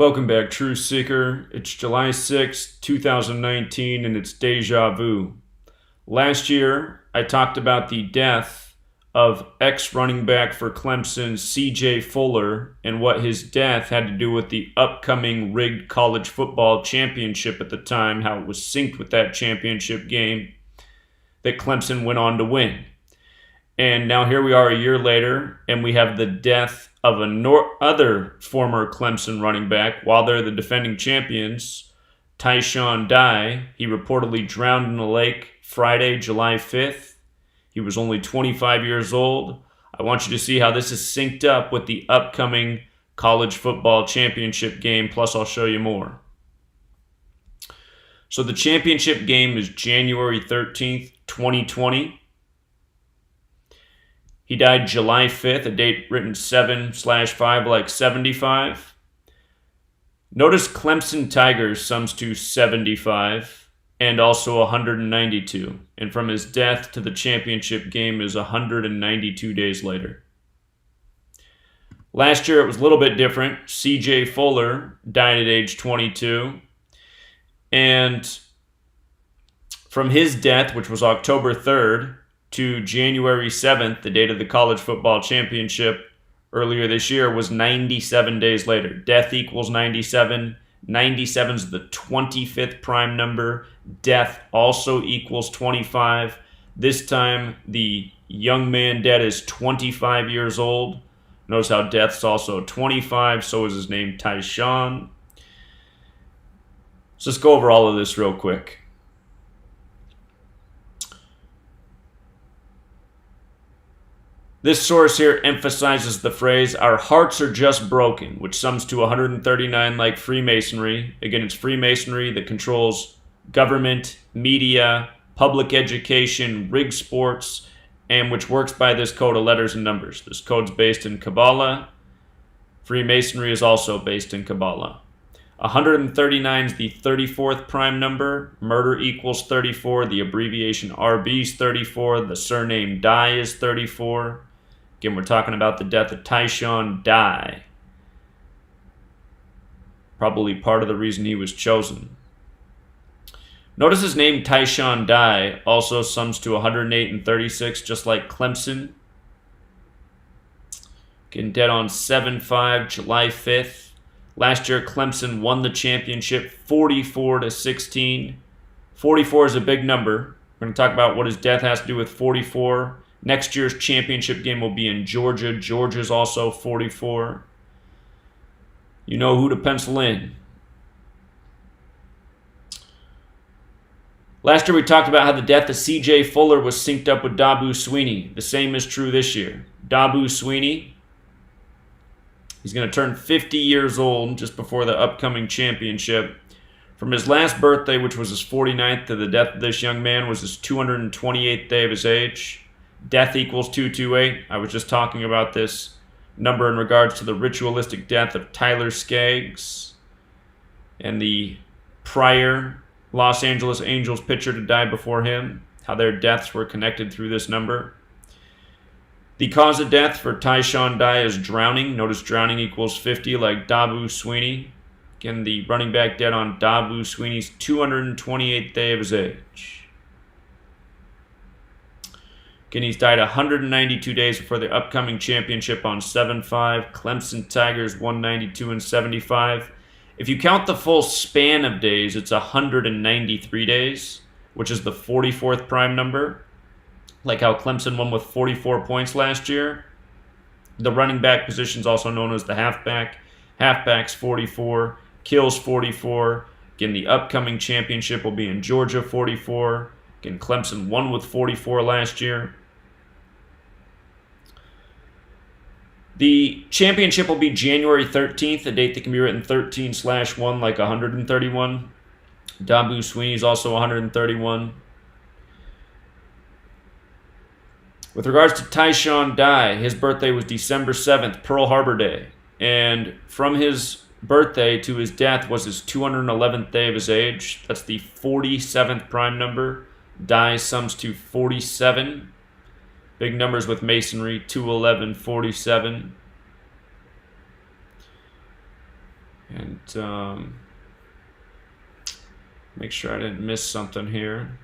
Welcome back, Truth Seeker. It's July 6th, 2019, and it's Deja Vu. Last year, I talked about the death of ex-running back for Clemson, C.J. Fuller, and what his death had to do with the upcoming rigged college football championship at the time, how it was synced with that championship game that Clemson went on to win. And now here we are a year later, and we have the death of other former Clemson running back while they're the defending champions, Tyshon Dye. He reportedly drowned in a lake Friday, July 5th. He was only 25 years old. I want you to see how this is synced up with the upcoming college football championship game, plus I'll show you more. So the championship game is January 13th, 2020. He died July 5th, a date written 7/5 like 75. Notice Clemson Tigers sums to 75 and also 192. And from his death to the championship game is 192 days later. Last year it was a little bit different. C.J. Fuller died at age 22. And from his death, which was October 3rd, to January 7th, the date of the college football championship earlier this year, was 97 days later. Death equals 97. 97 is the 25th prime number. Death also equals 25. This time, the young man dead is 25 years old. Notice how death's also 25. So is his name Tyshon. So let's go over all of this real quick. This source here emphasizes the phrase, "Our hearts are just broken," which sums to 139 like Freemasonry. Again, it's Freemasonry that controls government, media, public education, rigged sports, and which works by this code of letters and numbers. This code's based in Kabbalah. Freemasonry is also based in Kabbalah. 139 is the 34th prime number. Murder equals 34. The abbreviation RB is 34. The surname Dye is 34. Again, we're talking about the death of Tyshon Dye. Probably part of the reason he was chosen. Notice his name, Tyshon Dye, also sums to 108 and 36, just like Clemson. Getting dead on 7/5, July 5th. Last year, Clemson won the championship 44-16. 44 is a big number. We're going to talk about what his death has to do with 44. Next year's championship game will be in Georgia. Georgia's also 44. You know who to pencil in. Last year we talked about how the death of C.J. Fuller was synced up with Dabo Swinney. The same is true this year. Dabo Swinney, he's going to turn 50 years old just before the upcoming championship. From his last birthday, which was his 49th, to the death of this young man was his 228th day of his age. Death equals 228. I was just talking about this number in regards to the ritualistic death of Tyler Skaggs and the prior Los Angeles Angels pitcher to die before him, how their deaths were connected through this number. The cause of death for Tyshon Dye is drowning. Notice drowning equals 50 like Dabo Swinney. Again, the running back dead on Dabo Swinney's 228th day of his age. Again, he's died 192 days before the upcoming championship on 7/5. Clemson Tigers 192 and 75. If you count the full span of days, it's 193 days, which is the 44th prime number. Like how Clemson won with 44 points last year. The running back position is also known as the halfback. Halfback's 44. Kills 44. Again, the upcoming championship will be in Georgia, 44. Again, Clemson won with 44 last year. The championship will be January 13th, a date that can be written 13/1 like 131. Dabo Swinney is also 131. With regards to Tyshon Dye, his birthday was December 7th, Pearl Harbor Day. And from his birthday to his death was his 211th day of his age. That's the 47th prime number. Dye sums to 47. Big numbers with Masonry, 211, 47. And make sure I didn't miss something here.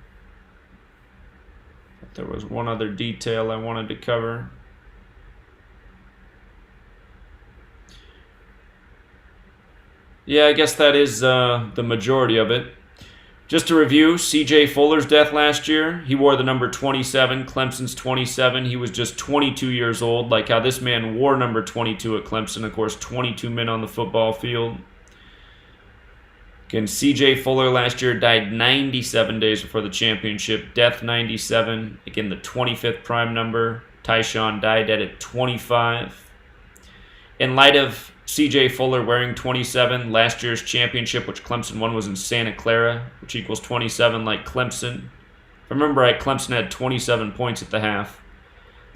There was one other detail I wanted to cover. Yeah, I guess that is the majority of it. Just to review, C.J. Fuller's death last year, he wore the number 27, Clemson's 27. He was just 22 years old, like how this man wore number 22 at Clemson. Of course, 22 men on the football field. Again, C.J. Fuller last year died 97 days before the championship. Death 97. Again, the 25th prime number. Tyshon Dye dead at 25. In light of C.J. Fuller wearing 27, last year's championship, which Clemson won, was in Santa Clara, which equals 27 like Clemson. If I remember right, Clemson had 27 points at the half.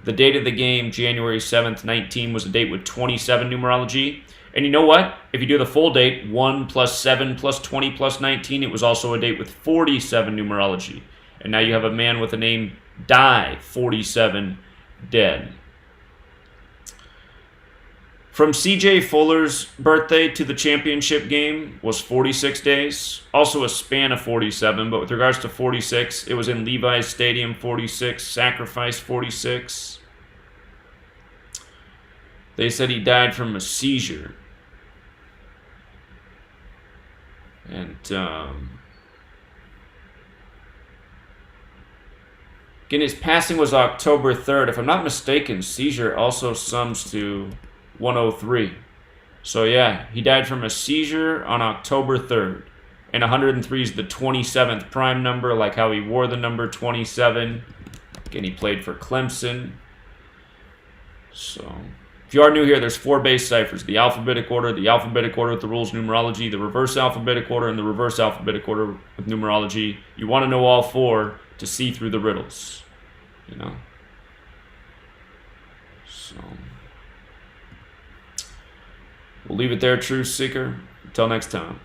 The date of the game, January 7th, 19, was a date with 27 numerology. And you know what? If you do the full date, 1 plus 7 plus 20 plus 19, it was also a date with 47 numerology. And now you have a man with the name Dye, 47, dead. From C.J. Fuller's birthday to the championship game was 46 days. Also a span of 47, but with regards to 46, it was in Levi's Stadium 46, Sacrifice 46. They said he died from a seizure. And again, his passing was October 3rd. If I'm not mistaken, seizure also sums to 103. So yeah, he died from a seizure on October 3rd. And 103 is the 27th prime number, like how he wore the number 27. Again, he played for Clemson. So if you are new here, there's 4 base ciphers: the alphabetic order with the rules numerology, the reverse alphabetic order, and the reverse alphabetic order with numerology. You want to know all 4 to see through the riddles, you know. So we'll leave it there, Truth Seeker. Until next time.